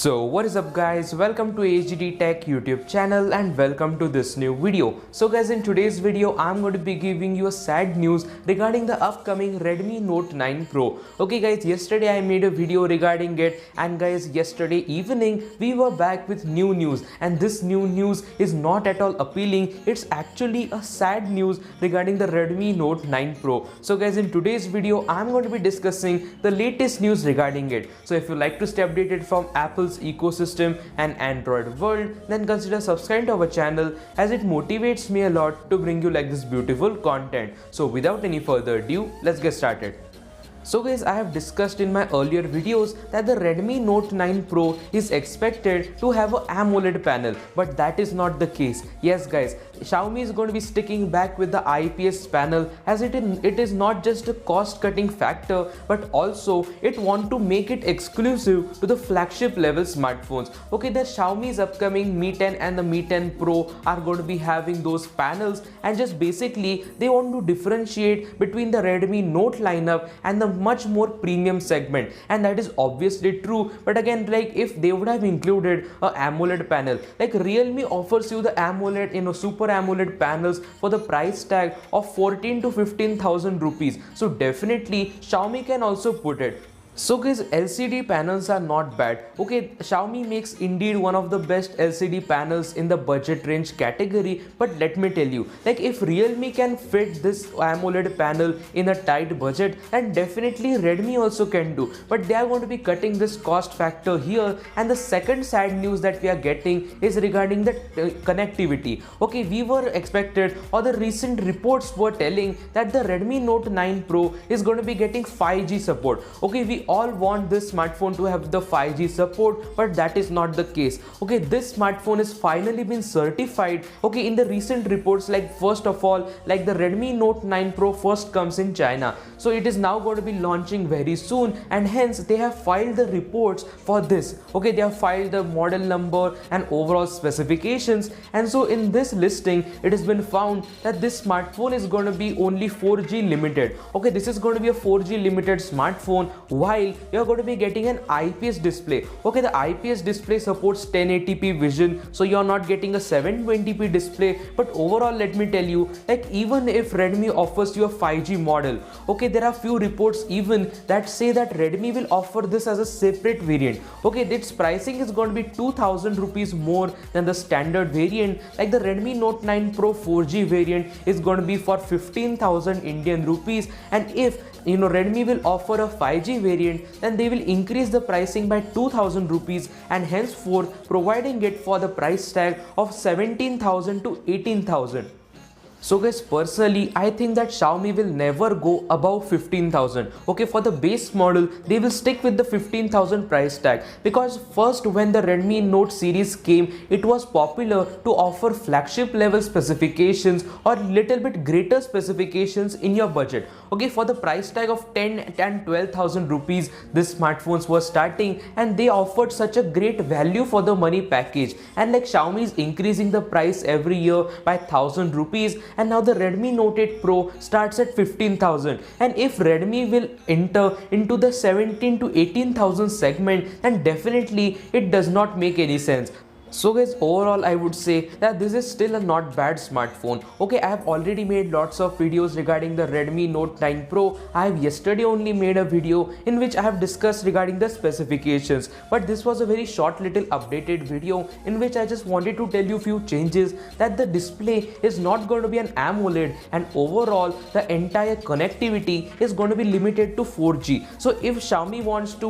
So what is up guys, welcome to HGD Tech YouTube channel and welcome to this new video. So guys, in today's video I'm going to be giving you a sad news regarding the upcoming Redmi Note 9 Pro. Okay guys, yesterday I made a video regarding it, and guys, yesterday evening we were back with new news, and this new news is not at all appealing. It's actually a sad news regarding the Redmi Note 9 Pro. So guys, in today's video I'm going to be discussing the latest news regarding it. So if you like to stay updated from Apple's ecosystem and Android world, then consider subscribing to our channel, as it motivates me a lot to bring you like this beautiful content. So without any further ado, let's get started. So guys, I have discussed in my earlier videos that the Redmi Note 9 Pro is expected to have an AMOLED panel, but that is not the case. Yes guys, Xiaomi is going to be sticking back with the IPS panel, as it is not just a cost cutting factor, but also it want to make it exclusive to the flagship level smartphones. Okay, the Xiaomi's upcoming Mi 10 and the Mi 10 Pro are going to be having those panels, and just basically they want to differentiate between the Redmi Note lineup and the much more premium segment, and that is obviously true. But again, like if they would have included a AMOLED panel, like Realme offers you the AMOLED, Super AMOLED panels for the price tag of 14 to 15,000 rupees. So definitely Xiaomi can also put it. So guys, LCD panels are not bad. Okay, Xiaomi makes indeed one of the best LCD panels in the budget range category, but let me tell you, like if Realme can fit this AMOLED panel in a tight budget, then definitely Redmi also can do. But they are going to be cutting this cost factor here. And the second sad news that we are getting is regarding the connectivity. Okay, we were expected, or the recent reports were telling that the Redmi Note 9 Pro is going to be getting 5G support. Okay, we all want this smartphone to have the 5G support, but that is not the case. Okay, this smartphone is finally been certified. Okay, in the recent reports, like first of all, like the Redmi Note 9 Pro first comes in China, so it is now going to be launching very soon, and hence they have filed the reports for this. Okay, they have filed the model number and overall specifications, and so in this listing it has been found that this smartphone is going to be only 4G limited. Okay, this is going to be a 4G limited smartphone, while you're going to be getting an IPS display. Okay, the IPS display supports 1080p vision, so you're not getting a 720p display. But overall, let me tell you, like even if Redmi offers you a 5G model, okay, there are few reports even that say that Redmi will offer this as a separate variant. Okay, its pricing is going to be 2,000 rupees more than the standard variant. Like the Redmi Note 9 Pro 4G variant is going to be for 15,000 Indian rupees, and if Redmi will offer a 5G variant, then they will increase the pricing by 2,000 rupees, and henceforth providing it for the price tag of 17,000 to 18,000. So guys, personally I think that Xiaomi will never go above 15,000. Okay, for the base model they will stick with the 15,000 price tag, because first when the Redmi Note series came, it was popular to offer flagship level specifications or little bit greater specifications in your budget. Okay, for the price tag of 10 and 12,000 rupees, these smartphones were starting, and they offered such a great value for the money package. And like Xiaomi is increasing the price every year by 1,000 rupees, and now the Redmi Note 8 Pro starts at 15,000. And if Redmi will enter into the 17 to 18,000 segment, then definitely it does not make any sense. So guys, overall I would say that this is still a not bad smartphone. Okay, I have already made lots of videos regarding the Redmi Note 9 Pro. I have yesterday only made a video in which I have discussed regarding the specifications, but this was a very short little updated video in which I just wanted to tell you few changes, that the display is not going to be an AMOLED, and overall the entire connectivity is going to be limited to 4G. So if Xiaomi wants to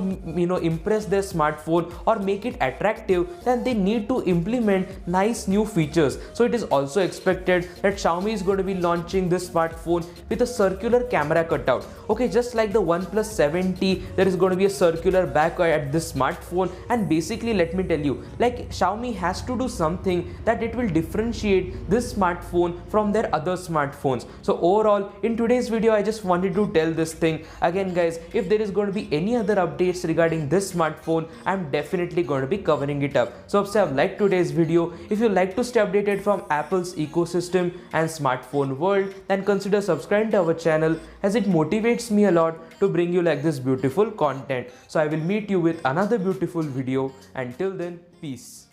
impress their smartphone or make it attractive, then they need to implement nice new features. So it is also expected that Xiaomi is going to be launching this smartphone with a circular camera cutout. Okay, just like the OnePlus 7T, there is going to be a circular back at this smartphone. And basically, let me tell you, like Xiaomi has to do something that it will differentiate this smartphone from their other smartphones. So overall, in today's video I just wanted to tell this thing. Again guys, if there is going to be any other updates regarding this smartphone, I'm definitely going to be covering it up. So if you have liked like today's video. If you like to stay updated from Apple's ecosystem and smartphone world, then consider subscribing to our channel, as it motivates me a lot to bring you like this beautiful content. So I will meet you with another beautiful video. Until then, peace.